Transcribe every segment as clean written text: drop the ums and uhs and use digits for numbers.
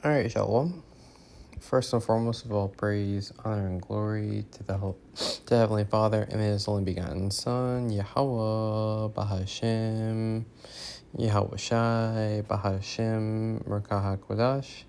All right, Shalom. First and foremost of all, praise, honor, and glory to Heavenly Father and His only begotten Son, Yahweh, Bahashem, Yahweh Shai, Bahashem, Merkah HaKodash,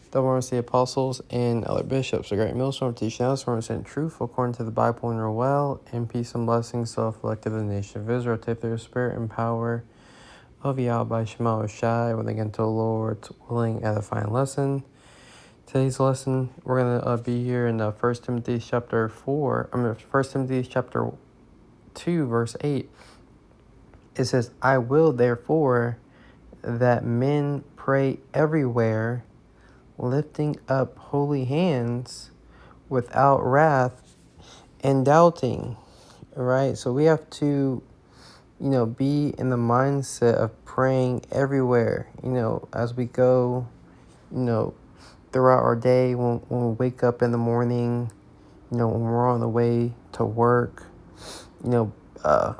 the Lawrence the Apostles, and other bishops, the great millstone teaching us from in truth according to the Bible and your well, and peace and blessings self-elected the nation of Israel, take their spirit and power of Yahweh Shema Shai, when they get into the Lord's willing edifying lesson. Today's lesson, we're going to be here in 1 Timothy chapter 1 Timothy chapter 2, verse 8. It says, I will therefore that men pray everywhere, lifting up holy hands without wrath and doubting. All right, so we have to, be in the mindset of praying everywhere, as we go, throughout our day, when we wake up in the morning, when we're on the way to work, while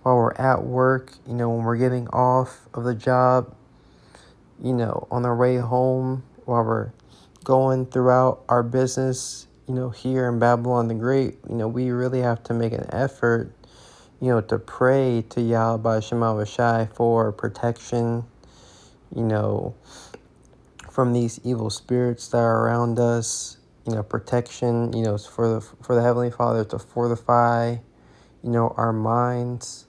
we're at work, when we're getting off of the job, on our way home, while we're going throughout our business, here in Babylon the Great, we really have to make an effort, to pray to Yahweh Shema Vashai for protection, from these evil spirits that are around us, protection, for the Heavenly Father to fortify, our minds,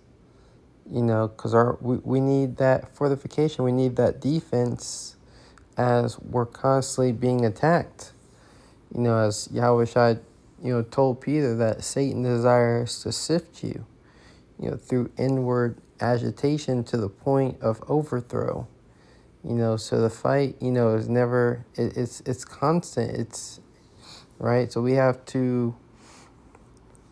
because we need that fortification, we need that defense as we're constantly being attacked. As Yahweh Shai, told Peter that Satan desires to sift you, through inward agitation to the point of overthrow. So the fight, is never, it's constant. It's right. So we have to,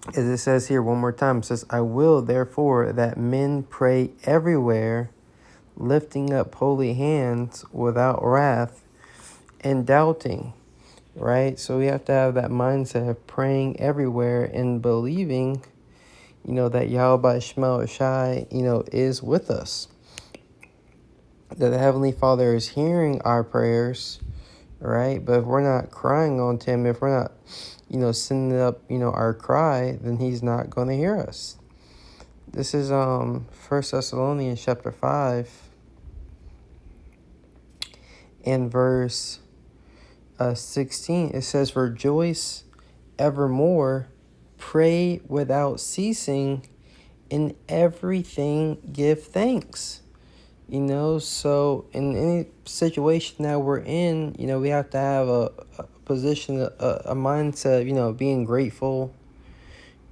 as it says here one more time, it says, I will therefore that men pray everywhere, lifting up holy hands without wrath and doubting. Right. So we have to have that mindset of praying everywhere and believing, that Yahweh Shema Shai, is with us. That the Heavenly Father is hearing our prayers, right? But if we're not crying on to Him, if we're not, sending up, our cry, then He's not going to hear us. This is 1 Thessalonians chapter 5 and verse 16. It says, rejoice evermore, pray without ceasing, in everything give thanks. So in any situation that we're in, we have to have a position, a mindset, being grateful.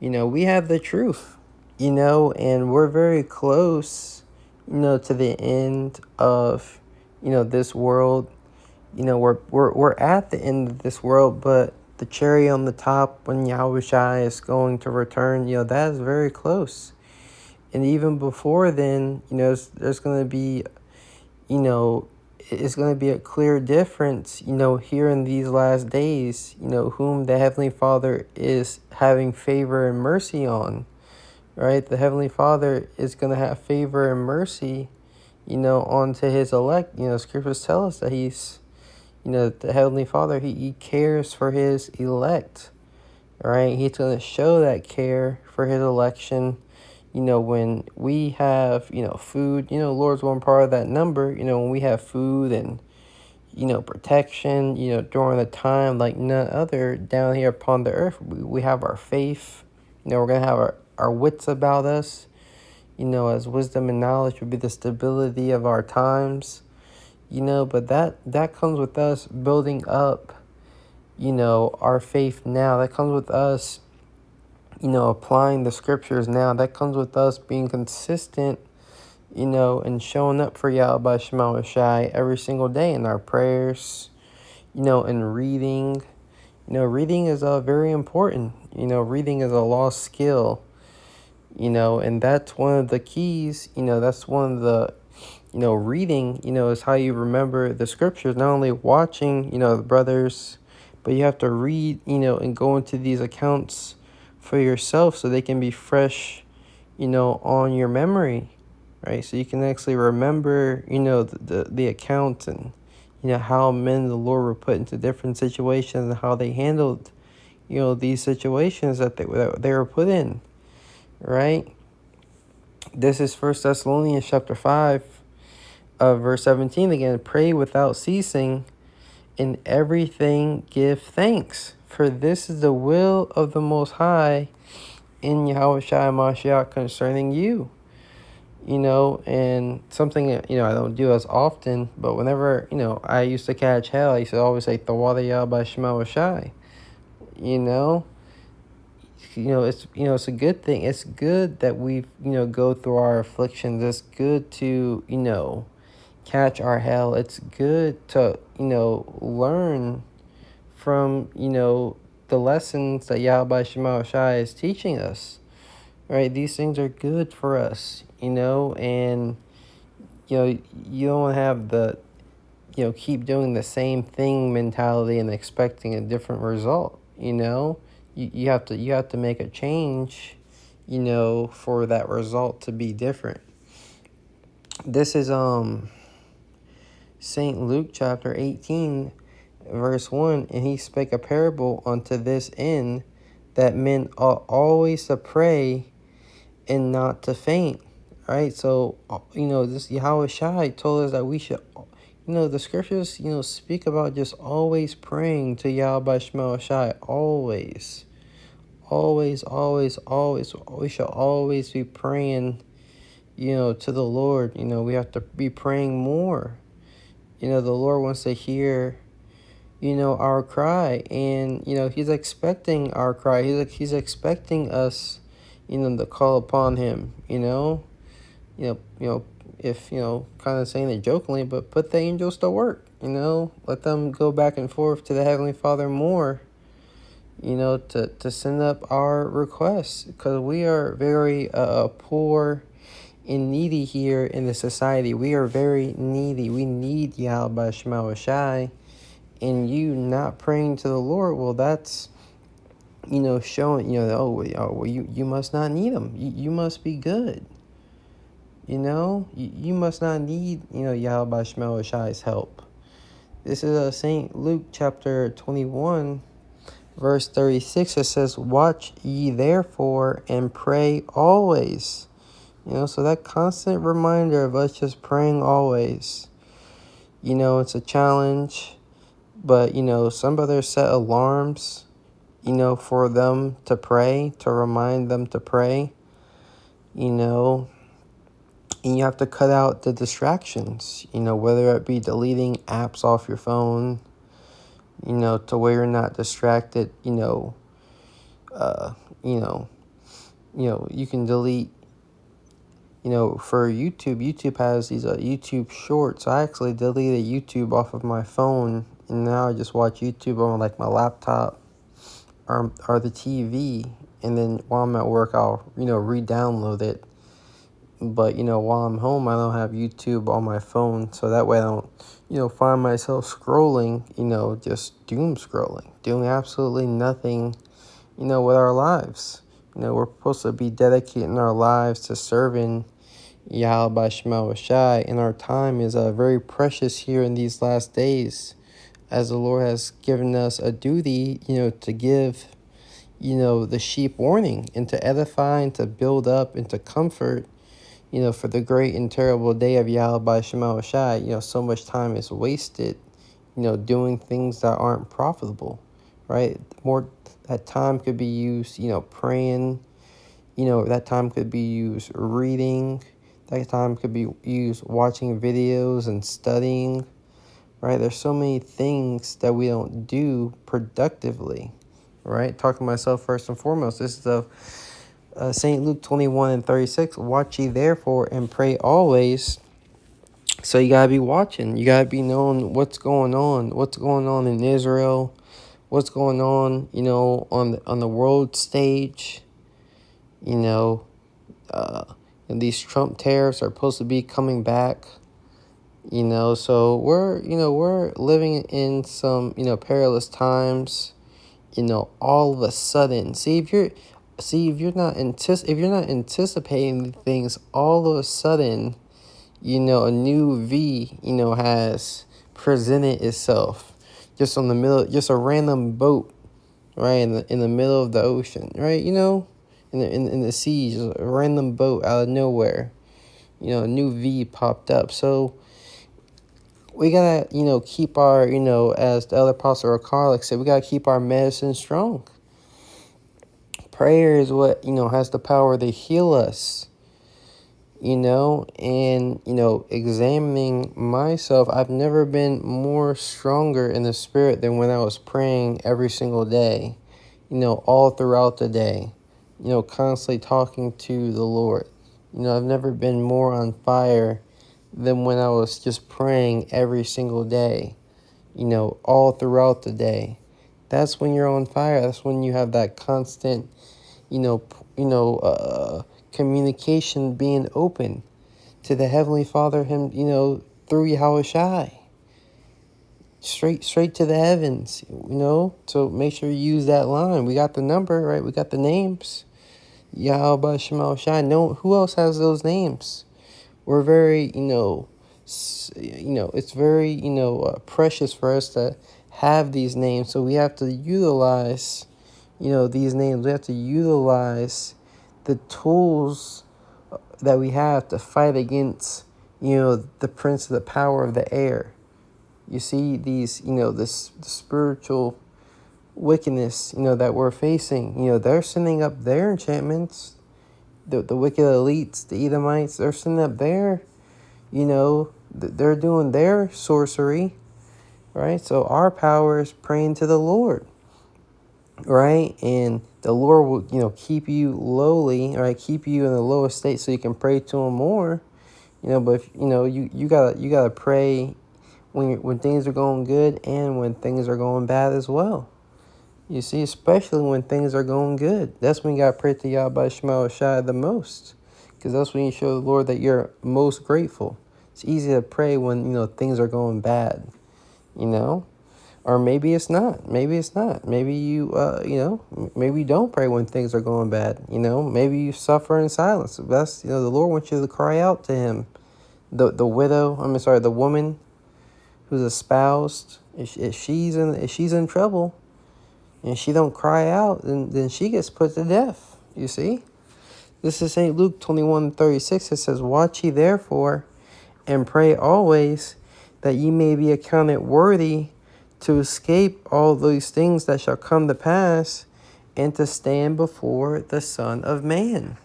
We have the truth, and we're very close, to the end of, this world. We're at the end of this world, but the cherry on the top when Yahweh Shai is going to return, that is very close. And even before then, there's going to be, it's going to be a clear difference, here in these last days, whom the Heavenly Father is having favor and mercy on, right? The Heavenly Father is going to have favor and mercy, onto His elect. Scriptures tell us that He's, the Heavenly Father, He cares for His elect, right? He's going to show that care for His election. When we have, food, Lord's one part of that number, when we have food and, protection, during a time like none other down here upon the earth, we have our faith, we're going to have our wits about us, as wisdom and knowledge would be the stability of our times, but that comes with us building up, our faith now. That comes with us, applying the scriptures now. That comes with us being consistent, and showing up for Yahweh Shema Shai every single day in our prayers, and reading. Reading is very important. Reading is a lost skill, and that's one of the keys. That's one of the, reading, is how you remember the scriptures, not only watching, the brothers, but you have to read, and go into these accounts for yourself so they can be fresh, on your memory, right? So you can actually remember, the account and, how men of the Lord were put into different situations and how they handled, these situations that they were put in, right? This is First Thessalonians chapter 5, verse 17 again. Pray without ceasing, in everything give thanks, for this is the will of the Most High in Yahweh Shai Mashiach concerning you. And something, I don't do as often, but whenever, I used to catch hell, I used to always say, Tawada Yahweh Shema Shai. It's a good thing. It's good that we, go through our afflictions. It's good to, catch our hell. It's good to, learn from, the lessons that Yahweh Shema Shai is teaching us. Right? These things are good for us, and, you don't have the, keep doing the same thing mentality and expecting a different result, You have to make a change, for that result to be different. This is St. Luke chapter 18, verse 1, and he spake a parable unto this end, that men ought always to pray and not to faint. Right? So, this Yahweh Shai told us that we should, the scriptures, speak about just always praying to Yahweh Shema Shai. Always. Always, always, always. We should always be praying, to the Lord. We have to be praying more. The Lord wants to hear, our cry. And, he's expecting our cry. He's expecting us, to call upon him, if, kind of saying it jokingly, but put the angels to work, let them go back and forth to the Heavenly Father more, to send up our requests, because we are very poor and needy here in the society. We are very needy. We need Yahweh Shema Shai, and you not praying to the Lord, well, that's, showing, you must not need him. You must be good. You must not need, Yahweh Shema Shai's help. This is St. Luke chapter 21, verse 36. It says, watch ye therefore and pray always. So that constant reminder of us just praying always. It's a challenge, but, some brothers set alarms, for them to pray, to remind them to pray, and you have to cut out the distractions, whether it be deleting apps off your phone, to where you're not distracted, you can delete, for YouTube has these YouTube shorts. I actually deleted YouTube off of my phone, and now I just watch YouTube on like my laptop or the TV, and then while I'm at work, I'll, re-download it. But, while I'm home, I don't have YouTube on my phone, so that way I don't, find myself scrolling, just doom scrolling, doing absolutely nothing, with our lives. We're supposed to be dedicating our lives to serving Yahweh Shema Shai, and our time is very precious here in these last days, as the Lord has given us a duty, to give, the sheep warning, and to edify, and to build up, and to comfort, for the great and terrible day of Yahweh Shema Shai. So much time is wasted, doing things that aren't profitable, right? More, that time could be used, praying, that time could be used reading, that time could be used watching videos and studying, right? There's so many things that we don't do productively, right? Talking to myself first and foremost. This is the St. Luke 21 and 36. Watch ye therefore and pray always. So you gotta be watching. You gotta be knowing what's going on in Israel, what's going on, on the world stage. And these Trump tariffs are supposed to be coming back. So we're living in some, perilous times. All of a sudden, if you're not anticipating things, all of a sudden, a new V, has presented itself just on the middle, just a random boat, right, in the middle of the ocean, right, in the sea, just a random boat out of nowhere, a new V popped up. So we gotta, keep our, as the other apostle Rakalik said, we gotta keep our medicine strong. Prayer is what, has the power to heal us. And, examining myself, I've never been more stronger in the spirit than when I was praying every single day, all throughout the day, constantly talking to the Lord. I've never been more on fire than when I was just praying every single day, all throughout the day. That's when you're on fire. That's when you have that constant, communication being open to the Heavenly Father, him, through Yahushai. Straight to the heavens, So make sure you use that line. We got the number, right? We got the names. Yahweh Shema Shai. No, who else has those names? We're very, it's very, precious for us to have these names. So we have to utilize, these names. We have to utilize the tools that we have to fight against, the prince of the power of the air. You see these, the spiritual wickedness, that we're facing. They're sending up their enchantments. The wicked elites, the Edomites, they're sending up their, they're doing their sorcery, right? So our power is praying to the Lord, right? And the Lord will, keep you lowly, right? Keep you in the lowest state so you can pray to Him more, But if, you gotta pray when things are going good and when things are going bad as well. You see, especially when things are going good. That's when you got to pray to Yahweh Shema Shai the most. Because that's when you show the Lord that you're most grateful. It's easy to pray when, things are going bad, Or maybe it's not. Maybe it's not. Maybe you, maybe you don't pray when things are going bad, Maybe you suffer in silence. That's, the Lord wants you to cry out to Him. The woman who's espoused, if she's in trouble, and she don't cry out, then she gets put to death. You see? This is St. Luke 21:36. It says, "Watch ye therefore, and pray always, that ye may be accounted worthy to escape all those things that shall come to pass, and to stand before the Son of Man."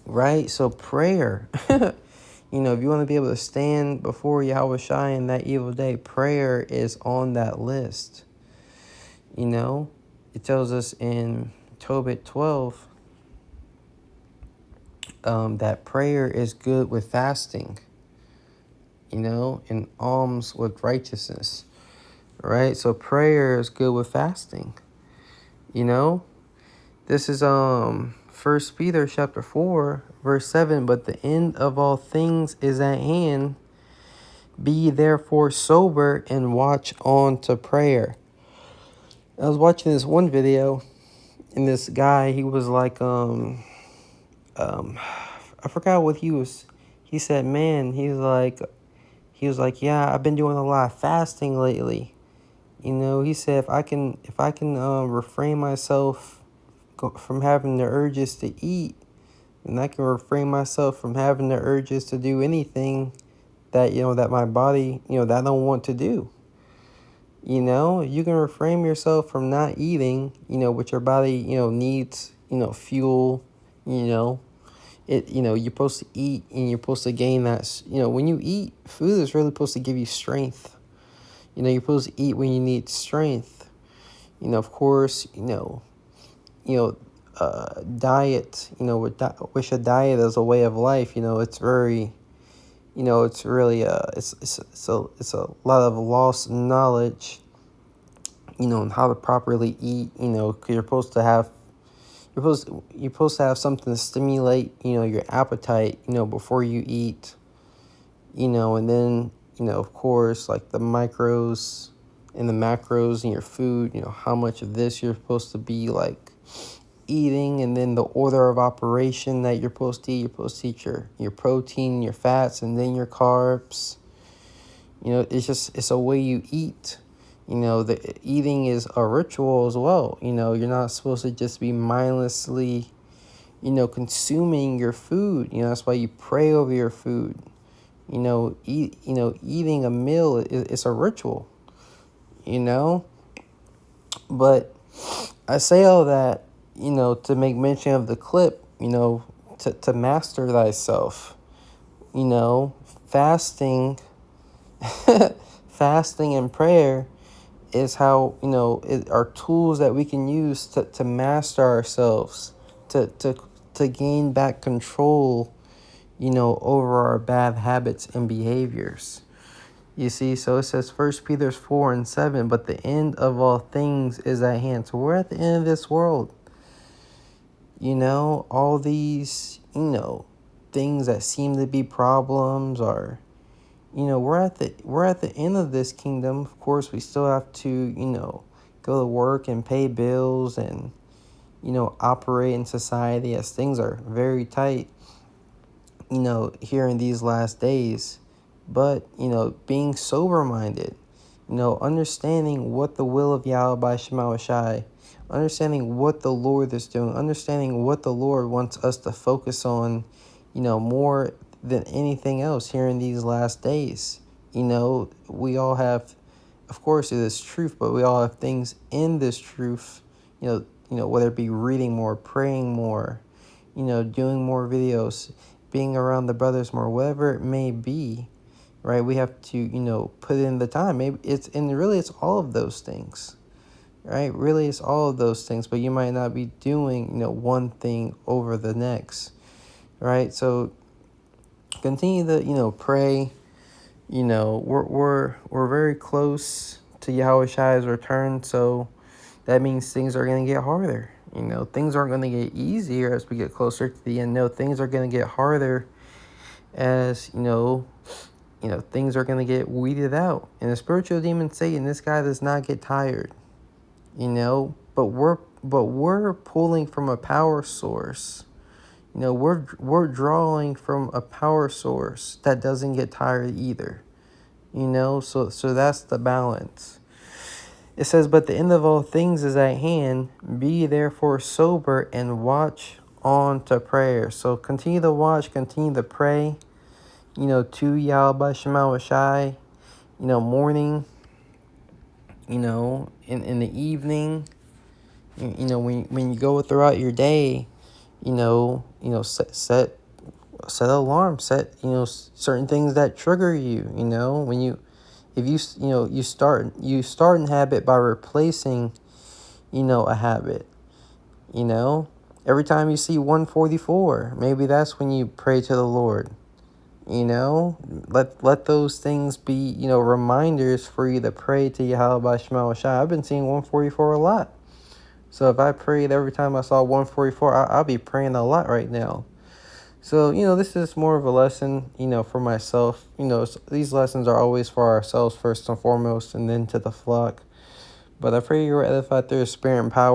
Right? So prayer. If you want to be able to stand before Yahweh Shai in that evil day, prayer is on that list. It tells us in Tobit 12 that prayer is good with fasting, and alms with righteousness, right? So prayer is good with fasting, This is 1 Peter chapter 4, verse 7, "But the end of all things is at hand. Be ye therefore sober and watch on to prayer." I was watching this one video, and this guy, he was like, I forgot what he was. He said, man, he was like, yeah, I've been doing a lot of fasting lately. He said, if I can refrain myself from having the urges to eat, and I can refrain myself from having the urges to do anything that, that my body, that I don't want to do. You can refrain yourself from not eating, what your body, needs, fuel, you're supposed to eat and you're supposed to gain that, when you eat, food is really supposed to give you strength. You're supposed to eat when you need strength. Of course, diet, which a diet is a way of life, it's very, it's really, it's a lot of lost knowledge, on how to properly eat, because you're supposed to have something to stimulate, your appetite, before you eat, and then, of course, like the micros and the macros in your food, how much of this you're supposed to be like eating, and then the order of operation that you're supposed to eat. You're supposed to eat your protein, your fats, and then your carbs, You know, it's a way you eat. You know, the eating is a ritual as well. You know, you're not supposed to just be mindlessly, consuming your food. You know, that's why you pray over your food. Eating a meal is a ritual, you know? But I say all that, to make mention of the clip, to master thyself, you know, fasting, fasting and prayer is how, are tools that we can use to master ourselves, to gain back control, over our bad habits and behaviors. You see, so it says 1 Peter 4:7, but the end of all things is at hand. So we're at the end of this world. All these, things that seem to be problems are, we're at the end of this kingdom. Of course, we still have to, go to work and pay bills and, operate in society as things are very tight, here in these last days. But, being sober-minded, understanding what the will of Yahweh Shema Shai, understanding what the Lord is doing, understanding what the Lord wants us to focus on, more than anything else here in these last days. We all have, of course, it is truth, but we all have things in this truth, whether it be reading more, praying more, doing more videos, being around the brothers more, whatever it may be, right? We have to, put in the time. Maybe it's all of those things, right? Really, it's all of those things, but you might not be doing, one thing over the next, right? So continue to, pray. We're very close to Yahweh Shai's return, so that means things are going to get harder. Things aren't going to get easier as we get closer to the end. No, things are going to get harder as, things are going to get weeded out. And the spiritual demon Satan, this guy does not get tired, but we're pulling from a power source. We're drawing from a power source that doesn't get tired either. So that's the balance. It says, but the end of all things is at hand. Be therefore sober and watch on to prayer. So continue to watch, continue to pray, to Yahweh Shema Shai, morning, in the evening, when you go throughout your day, set alarm, set, certain things that trigger you, if you start a habit by replacing, a habit, every time you see 144, maybe that's when you pray to the Lord, let those things be, reminders for you to pray to Yahweh Shema Shai. I've been seeing 144 a lot. So if I prayed every time I saw 144, I'll be praying a lot right now. So, this is more of a lesson, for myself. These lessons are always for ourselves first and foremost, and then to the flock. But I pray you were edified through the Spirit and power.